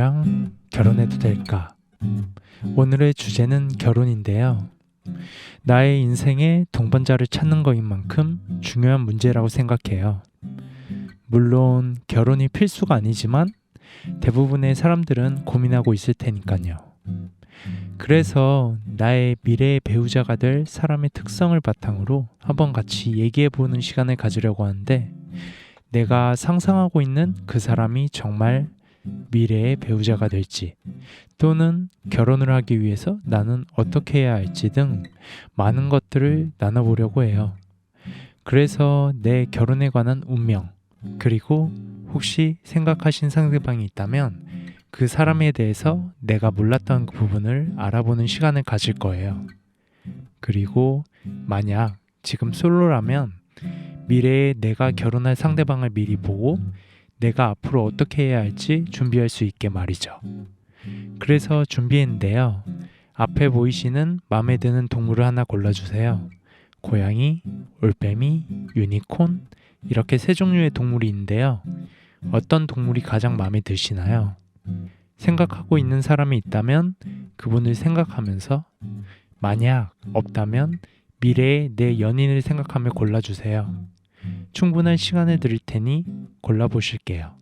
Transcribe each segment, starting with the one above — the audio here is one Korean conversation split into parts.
사람이랑 결혼해도 될까? 오늘의 주제는 결혼인데요. 나의 인생의 동반자를 찾는 거인 만큼 중요한 문제라고 생각해요. 물론 결혼이 필수가 아니지만 대부분의 사람들은 고민하고 있을 테니까요. 그래서 나의 미래의 배우자가 될 사람의 특성을 바탕으로 한번 같이 얘기해보는 시간을 가지려고 하는데, 내가 상상하고 있는 그 사람이 정말 미래의 배우자가 될지, 또는 결혼을 하기 위해서 나는 어떻게 해야 할지 등 많은 것들을 나눠보려고 해요. 그래서 내 결혼에 관한 운명, 그리고 혹시 생각하신 상대방이 있다면 그 사람에 대해서 내가 몰랐던 그 부분을 알아보는 시간을 가질 거예요. 그리고 만약 지금 솔로라면 미래에 내가 결혼할 상대방을 미리 보고 내가 앞으로 어떻게 해야 할지 준비할 수 있게 말이죠. 그래서 준비했는데요. 앞에 보이시는 마음에 드는 동물을 하나 골라주세요. 고양이, 올빼미, 유니콘, 이렇게 세 종류의 동물이 있는데요. 어떤 동물이 가장 마음에 드시나요? 생각하고 있는 사람이 있다면 그분을 생각하면서, 만약 없다면 미래의 내 연인을 생각하며 골라주세요. 충분한 시간을 드릴 테니 골라보실게요.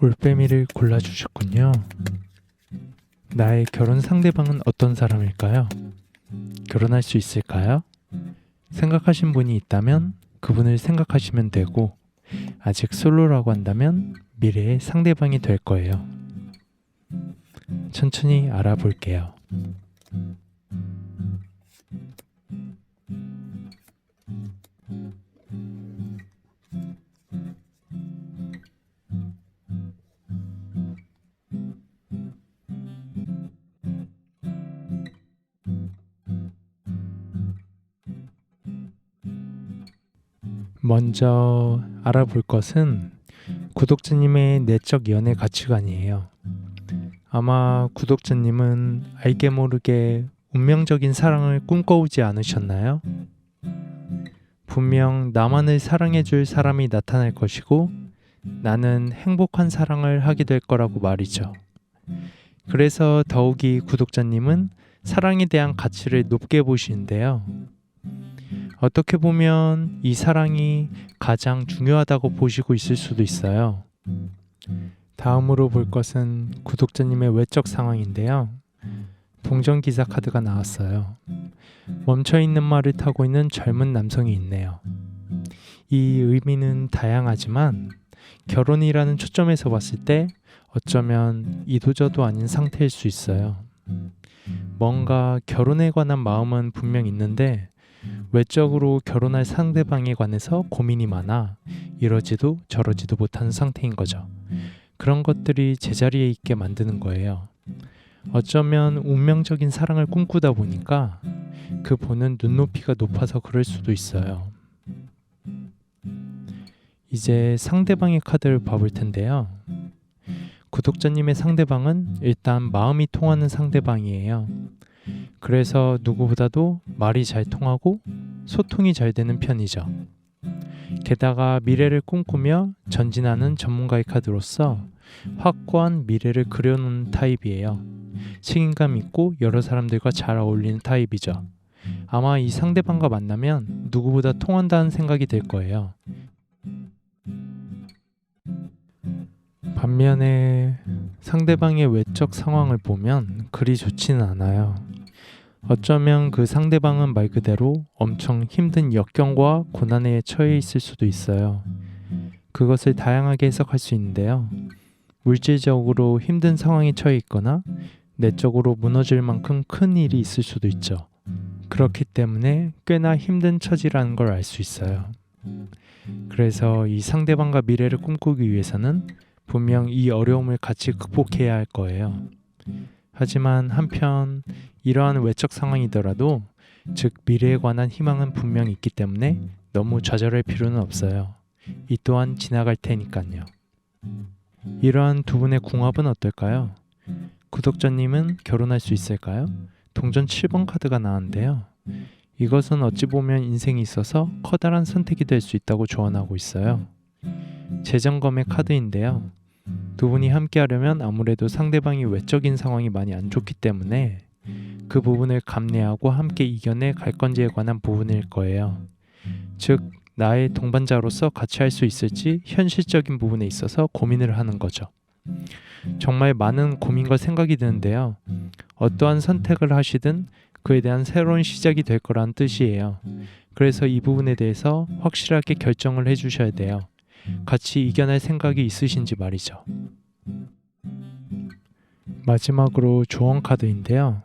올빼미를 골라주셨군요. 나의 결혼 상대방은 어떤 사람일까요? 결혼할 수 있을까요? 생각하신 분이 있다면 그분을 생각하시면 되고, 아직 솔로라고 한다면 미래의 상대방이 될 거예요. 천천히 알아볼게요. 먼저 알아볼 것은 구독자님의 내적 연애 가치관이에요. 아마 구독자님은 알게 모르게 운명적인 사랑을 꿈꿔오지 않으셨나요? 분명 나만을 사랑해줄 사람이 나타날 것이고 나는 행복한 사랑을 하게 될 거라고 말이죠. 그래서 더욱이 구독자님은 사랑에 대한 가치를 높게 보시는데요. 어떻게 보면 이 사랑이 가장 중요하다고 보시고 있을 수도 있어요. 다음으로 볼 것은 구독자님의 외적 상황인데요. 동전기사 카드가 나왔어요. 멈춰있는 말을 타고 있는 젊은 남성이 있네요. 이 의미는 다양하지만 결혼이라는 초점에서 봤을 때 어쩌면 이도저도 아닌 상태일 수 있어요. 뭔가 결혼에 관한 마음은 분명 있는데 외적으로 결혼할 상대방에 관해서 고민이 많아 이러지도 저러지도 못하는 상태인 거죠. 그런 것들이 제자리에 있게 만드는 거예요. 어쩌면 운명적인 사랑을 꿈꾸다 보니까 그 보는 눈높이가 높아서 그럴 수도 있어요. 이제 상대방의 카드를 봐볼 텐데요. 구독자님의 상대방은 일단 마음이 통하는 상대방이에요. 그래서 누구보다도 말이 잘 통하고 소통이 잘 되는 편이죠. 게다가 미래를 꿈꾸며 전진하는 전문가의 카드로서 확고한 미래를 그려놓는 타입이에요. 책임감 있고 여러 사람들과 잘 어울리는 타입이죠. 아마 이 상대방과 만나면 누구보다 통한다는 생각이 들 거예요. 반면에 상대방의 외적 상황을 보면 그리 좋지는 않아요. 어쩌면 그 상대방은 말 그대로 엄청 힘든 역경과 고난에 처해 있을 수도 있어요. 그것을 다양하게 해석할 수 있는데요. 물질적으로 힘든 상황에 처해 있거나 내적으로 무너질 만큼 큰 일이 있을 수도 있죠. 그렇기 때문에 꽤나 힘든 처지라는 걸 알 수 있어요. 그래서 이 상대방과 미래를 꿈꾸기 위해서는 분명 이 어려움을 같이 극복해야 할 거예요. 하지만 한편 이러한 외적 상황이더라도, 즉 미래에 관한 희망은 분명히 있기 때문에 너무 좌절할 필요는 없어요. 이 또한 지나갈 테니까요. 이러한 두 분의 궁합은 어떨까요? 구독자님은 결혼할 수 있을까요? 동전 7번 카드가 나왔는데요. 이것은 어찌 보면 인생에 있어서 커다란 선택이 될 수 있다고 조언하고 있어요. 재점검의 카드인데요. 두 분이 함께 하려면 아무래도 상대방이 외적인 상황이 많이 안 좋기 때문에 그 부분을 감내하고 함께 이겨내 갈 건지에 관한 부분일 거예요. 즉, 나의 동반자로서 같이 할 수 있을지 현실적인 부분에 있어서 고민을 하는 거죠. 정말 많은 고민과 생각이 드는데요. 어떠한 선택을 하시든 그에 대한 새로운 시작이 될 거란 뜻이에요. 그래서 이 부분에 대해서 확실하게 결정을 해주셔야 돼요. 같이 이겨낼 생각이 있으신지 말이죠. 마지막으로 조언 카드인데요.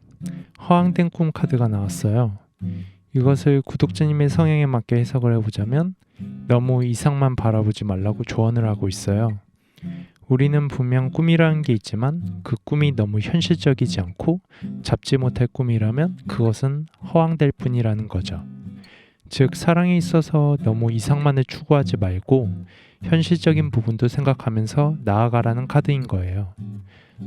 허황된 꿈 카드가 나왔어요. 이것을 구독자님의 성향에 맞게 해석을 해보자면 너무 이상만 바라보지 말라고 조언을 하고 있어요. 우리는 분명 꿈이라는 게 있지만 그 꿈이 너무 현실적이지 않고 잡지 못할 꿈이라면 그것은 허황될 뿐이라는 거죠. 즉, 사랑에 있어서 너무 이상만을 추구하지 말고 현실적인 부분도 생각하면서 나아가라는 카드인 거예요.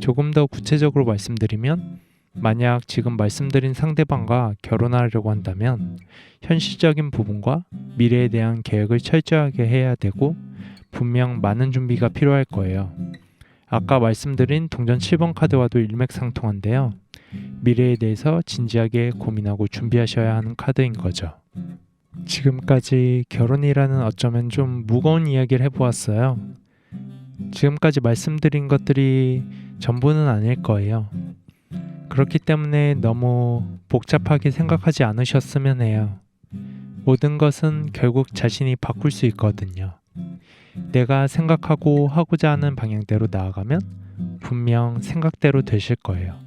조금 더 구체적으로 말씀드리면 만약 지금 말씀드린 상대방과 결혼하려고 한다면 현실적인 부분과 미래에 대한 계획을 철저하게 해야 되고 분명 많은 준비가 필요할 거예요. 아까 말씀드린 동전 7번 카드와도 일맥상통한데요. 미래에 대해서 진지하게 고민하고 준비하셔야 하는 카드인 거죠. 지금까지 결혼이라는 어쩌면 좀 무거운 이야기를 해보았어요. 지금까지 말씀드린 것들이 전부는 아닐 거예요. 그렇기 때문에 너무 복잡하게 생각하지 않으셨으면 해요. 모든 것은 결국 자신이 바꿀 수 있거든요. 내가 생각하고 하고자 하는 방향대로 나아가면 분명 생각대로 되실 거예요.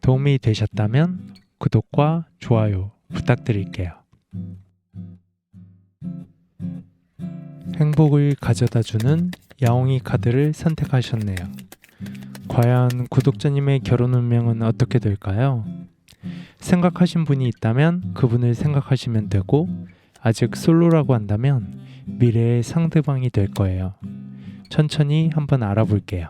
도움이 되셨다면 구독과 좋아요 부탁드릴게요. 행복을 가져다주는 야옹이 카드를 선택하셨네요. 과연 구독자님의 결혼 운명은 어떻게 될까요? 생각하신 분이 있다면 그분을 생각하시면 되고 아직 솔로라고 한다면 미래의 상대방이 될 거예요. 천천히 한번 알아볼게요.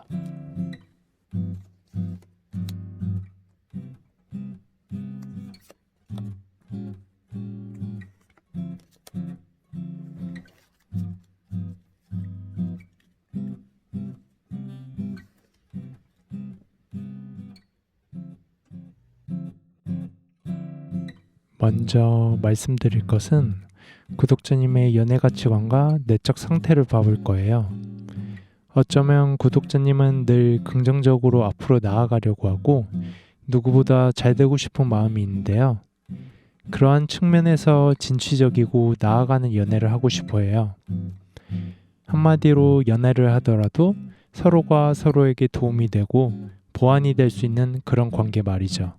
먼저 말씀드릴 것은 구독자님의 연애 가치관과 내적 상태를 봐볼 거예요. 어쩌면 구독자님은 늘 긍정적으로 앞으로 나아가려고 하고 누구보다 잘 되고 싶은 마음이 있는데요. 그러한 측면에서 진취적이고 나아가는 연애를 하고 싶어 해요. 한마디로 연애를 하더라도 서로가 서로에게 도움이 되고 보완이 될 수 있는 그런 관계 말이죠.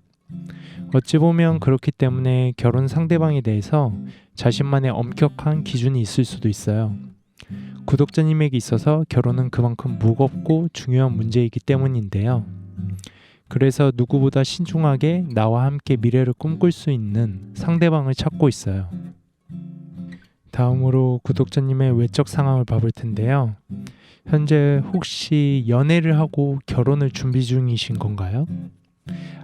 어찌 보면 그렇기 때문에 결혼 상대방에 대해서 자신만의 엄격한 기준이 있을 수도 있어요. 구독자님에게 있어서 결혼은 그만큼 무겁고 중요한 문제이기 때문인데요. 그래서 누구보다 신중하게 나와 함께 미래를 꿈꿀 수 있는 상대방을 찾고 있어요. 다음으로 구독자님의 외적 상황을 봐볼 텐데요. 현재 혹시 연애를 하고 결혼을 준비 중이신 건가요?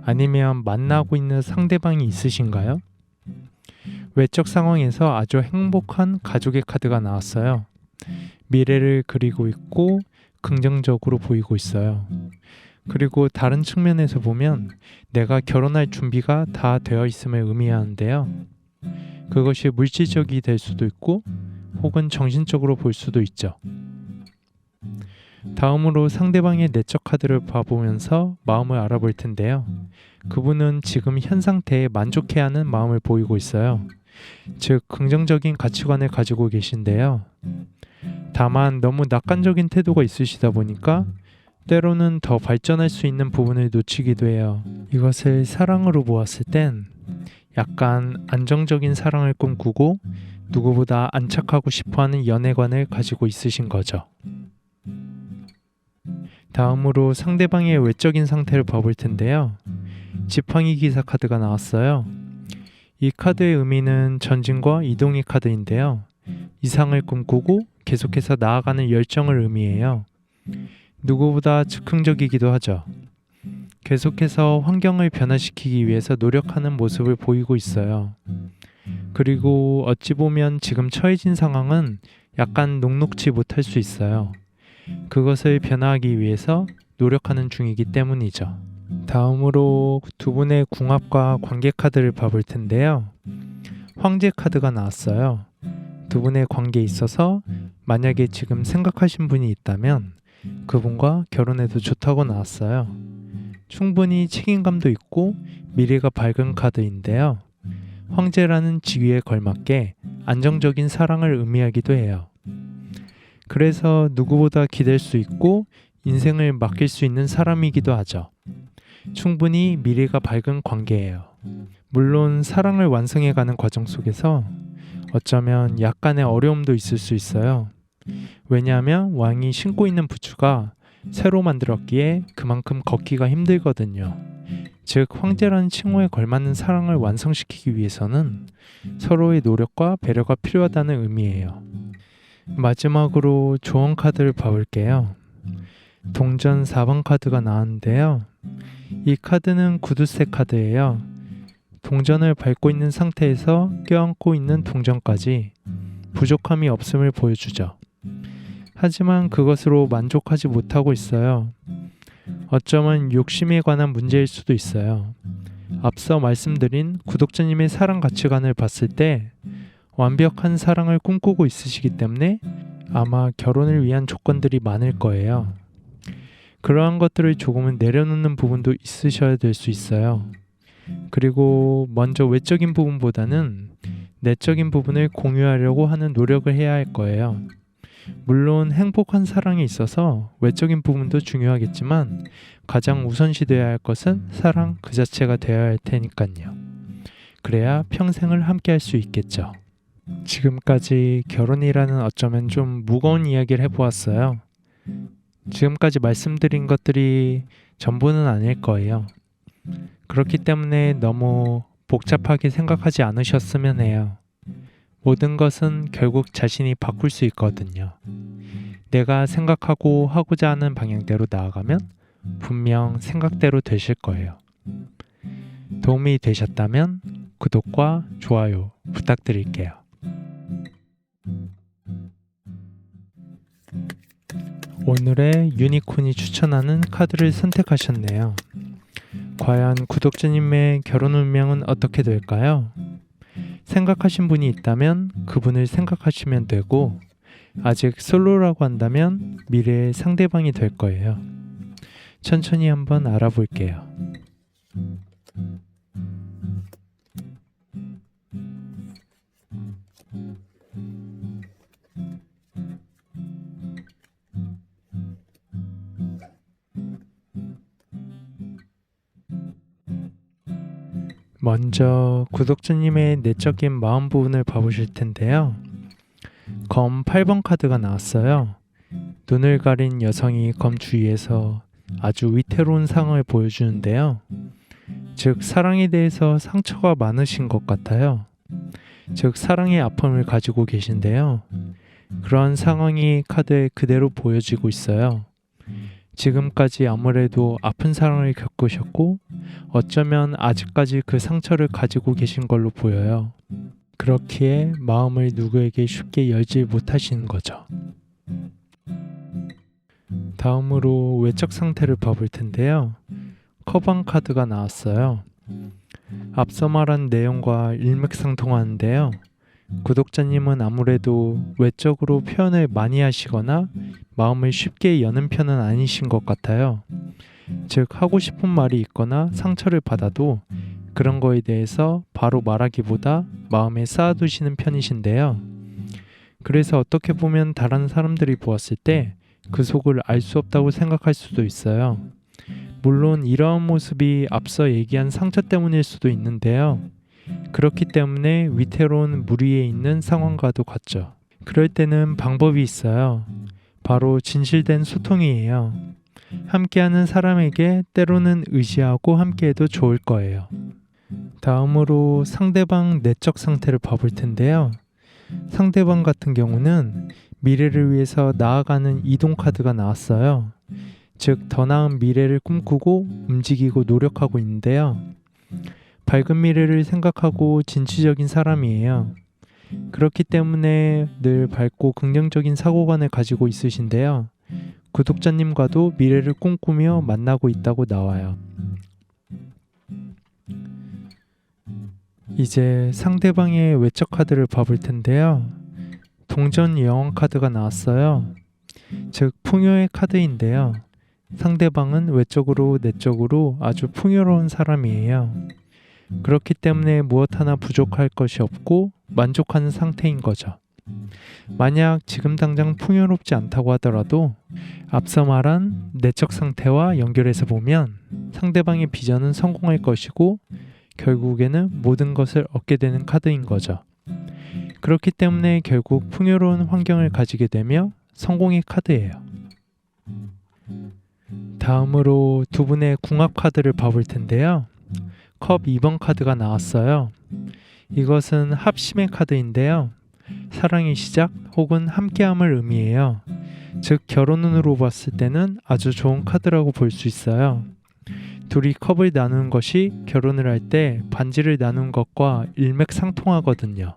아니면 만나고 있는 상대방이 있으신가요? 외적 상황에서 아주 행복한 가족의 카드가 나왔어요. 미래를 그리고 있고 긍정적으로 보이고 있어요. 그리고 다른 측면에서 보면 내가 결혼할 준비가 다 되어 있음을 의미하는데요. 그것이 물질적이 될 수도 있고 혹은 정신적으로 볼 수도 있죠. 다음으로 상대방의 내적 카드를 봐보면서 마음을 알아볼 텐데요. 그분은 지금 현 상태에 만족해야 하는 마음을 보이고 있어요. 즉, 긍정적인 가치관을 가지고 계신데요. 다만 너무 낙관적인 태도가 있으시다 보니까 때로는 더 발전할 수 있는 부분을 놓치기도 해요. 이것을 사랑으로 보았을 땐 약간 안정적인 사랑을 꿈꾸고 누구보다 안착하고 싶어하는 연애관을 가지고 있으신 거죠. 다음으로 상대방의 외적인 상태를 봐볼 텐데요. 지팡이 기사 카드가 나왔어요. 이 카드의 의미는 전진과 이동의 카드인데요. 이상을 꿈꾸고 계속해서 나아가는 열정을 의미해요. 누구보다 즉흥적이기도 하죠. 계속해서 환경을 변화시키기 위해서 노력하는 모습을 보이고 있어요. 그리고 어찌 보면 지금 처해진 상황은 약간 녹록지 못할 수 있어요. 그것을 변화하기 위해서 노력하는 중이기 때문이죠. 다음으로 두 분의 궁합과 관계 카드를 봐볼 텐데요. 황제 카드가 나왔어요. 두 분의 관계에 있어서 만약에 지금 생각하신 분이 있다면 그분과 결혼해도 좋다고 나왔어요. 충분히 책임감도 있고 미래가 밝은 카드인데요. 황제라는 직위에 걸맞게 안정적인 사랑을 의미하기도 해요. 그래서 누구보다 기댈 수 있고 인생을 맡길 수 있는 사람이기도 하죠. 충분히 미래가 밝은 관계예요. 물론 사랑을 완성해가는 과정 속에서 어쩌면 약간의 어려움도 있을 수 있어요. 왜냐하면 왕이 신고 있는 부츠가 새로 만들었기에 그만큼 걷기가 힘들거든요. 즉 황제라는 칭호에 걸맞는 사랑을 완성시키기 위해서는 서로의 노력과 배려가 필요하다는 의미예요. 마지막으로 조언 카드를 봐볼게요. 동전 4번 카드가 나왔는데요. 이 카드는 구두쇠 카드예요. 동전을 밟고 있는 상태에서 껴안고 있는 동전까지 부족함이 없음을 보여주죠. 하지만 그것으로 만족하지 못하고 있어요. 어쩌면 욕심에 관한 문제일 수도 있어요. 앞서 말씀드린 구독자님의 사랑 가치관을 봤을 때 완벽한 사랑을 꿈꾸고 있으시기 때문에 아마 결혼을 위한 조건들이 많을 거예요. 그러한 것들을 조금은 내려놓는 부분도 있으셔야 될 수 있어요. 그리고 먼저 외적인 부분보다는 내적인 부분을 공유하려고 하는 노력을 해야 할 거예요. 물론 행복한 사랑에 있어서 외적인 부분도 중요하겠지만 가장 우선시되어야 할 것은 사랑 그 자체가 되어야 할 테니까요. 그래야 평생을 함께 할 수 있겠죠. 지금까지 결혼이라는 어쩌면 좀 무거운 이야기를 해보았어요. 지금까지 말씀드린 것들이 전부는 아닐 거예요. 그렇기 때문에 너무 복잡하게 생각하지 않으셨으면 해요. 모든 것은 결국 자신이 바꿀 수 있거든요. 내가 생각하고 하고자 하는 방향대로 나아가면 분명 생각대로 되실 거예요. 도움이 되셨다면 구독과 좋아요 부탁드릴게요. 오늘의 유니콘이 추천하는 카드를 선택하셨네요. 과연 구독자님의 결혼 운명은 어떻게 될까요? 생각하신 분이 있다면 그분을 생각하시면 되고 아직 솔로라고 한다면 미래의 상대방이 될 거예요. 천천히 한번 알아볼게요. 먼저 구독자님의 내적인 마음 부분을 봐보실 텐데요. 검 8번 카드가 나왔어요. 눈을 가린 여성이 검 주위에서 아주 위태로운 상황을 보여주는데요. 즉 사랑에 대해서 상처가 많으신 것 같아요. 즉 사랑의 아픔을 가지고 계신데요. 그러한 상황이 카드에 그대로 보여지고 있어요. 지금까지 아무래도 아픈 사랑을 겪으셨고 어쩌면 아직까지 그 상처를 가지고 계신 걸로 보여요. 그렇기에 마음을 누구에게 쉽게 열지 못하시는 거죠. 다음으로 외적 상태를 봐볼 텐데요. 커방 카드가 나왔어요. 앞서 말한 내용과 일맥상통하는데요. 구독자님은 아무래도 외적으로 표현을 많이 하시거나 마음을 쉽게 여는 편은 아니신 것 같아요. 즉 하고 싶은 말이 있거나 상처를 받아도 그런 거에 대해서 바로 말하기보다 마음에 쌓아두시는 편이신데요. 그래서 어떻게 보면 다른 사람들이 보았을 때 그 속을 알 수 없다고 생각할 수도 있어요. 물론 이러한 모습이 앞서 얘기한 상처 때문일 수도 있는데요. 그렇기 때문에 위태로운 물 위에 있는 상황과도 같죠. 그럴 때는 방법이 있어요. 바로 진실된 소통이에요. 함께하는 사람에게 때로는 의지하고 함께해도 좋을 거예요. 다음으로 상대방 내적 상태를 봐볼 텐데요. 상대방 같은 경우는 미래를 위해서 나아가는 이동 카드가 나왔어요. 즉 더 나은 미래를 꿈꾸고 움직이고 노력하고 있는데요. 밝은 미래를 생각하고 진취적인 사람이에요. 그렇기 때문에 늘 밝고 긍정적인 사고관을 가지고 있으신데요. 구독자님과도 미래를 꿈꾸며 만나고 있다고 나와요. 이제 상대방의 외적 카드를 봐볼 텐데요. 동전 여왕 카드가 나왔어요. 즉 풍요의 카드인데요. 상대방은 외적으로 내적으로 아주 풍요로운 사람이에요. 그렇기 때문에 무엇 하나 부족할 것이 없고 만족하는 상태인 거죠. 만약 지금 당장 풍요롭지 않다고 하더라도 앞서 말한 내적 상태와 연결해서 보면 상대방의 비전은 성공할 것이고 결국에는 모든 것을 얻게 되는 카드인 거죠. 그렇기 때문에 결국 풍요로운 환경을 가지게 되며 성공의 카드예요. 다음으로 두 분의 궁합 카드를 봐볼 텐데요. 컵 2번 카드가 나왔어요. 이것은 합심의 카드인데요. 사랑의 시작 혹은 함께함을 의미해요. 즉 결혼운으로 봤을 때는 아주 좋은 카드라고 볼 수 있어요. 둘이 컵을 나누는 것이 결혼을 할 때 반지를 나눈 것과 일맥상통하거든요.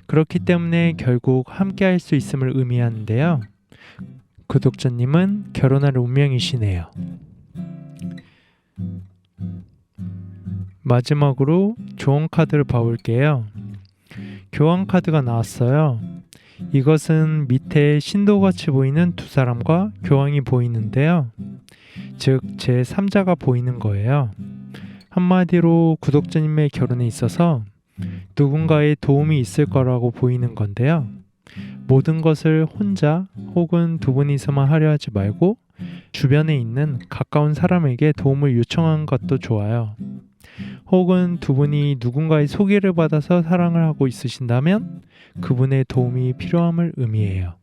그렇기 때문에 결국 함께할 수 있음을 의미하는데요. 구독자님은 결혼할 운명이시네요. 마지막으로 조언 카드를 봐볼게요. 교환 카드가 나왔어요. 이것은 밑에 신도같이 보이는 두 사람과 교황이 보이는데요. 즉 제3자가 보이는 거예요. 한마디로 구독자님의 결혼에 있어서 누군가의 도움이 있을 거라고 보이는 건데요. 모든 것을 혼자 혹은 두 분이서만 하려 하지 말고 주변에 있는 가까운 사람에게 도움을 요청하는 것도 좋아요. 혹은 두 분이 누군가의 소개를 받아서 사랑을 하고 있으신다면 그분의 도움이 필요함을 의미해요.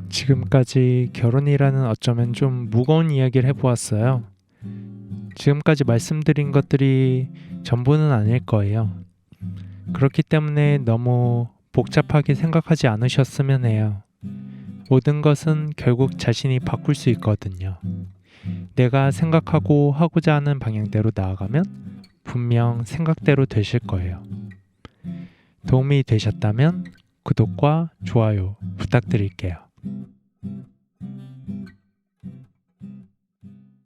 지금까지 결혼이라는 어쩌면 좀 무거운 이야기를 해보았어요. 지금까지 말씀드린 것들이 전부는 아닐 거예요. 그렇기 때문에 너무 복잡하게 생각하지 않으셨으면 해요. 모든 것은 결국 자신이 바꿀 수 있거든요. 내가 생각하고 하고자 하는 방향대로 나아가면 분명 생각대로 되실 거예요. 도움이 되셨다면 구독과 좋아요 부탁드릴게요.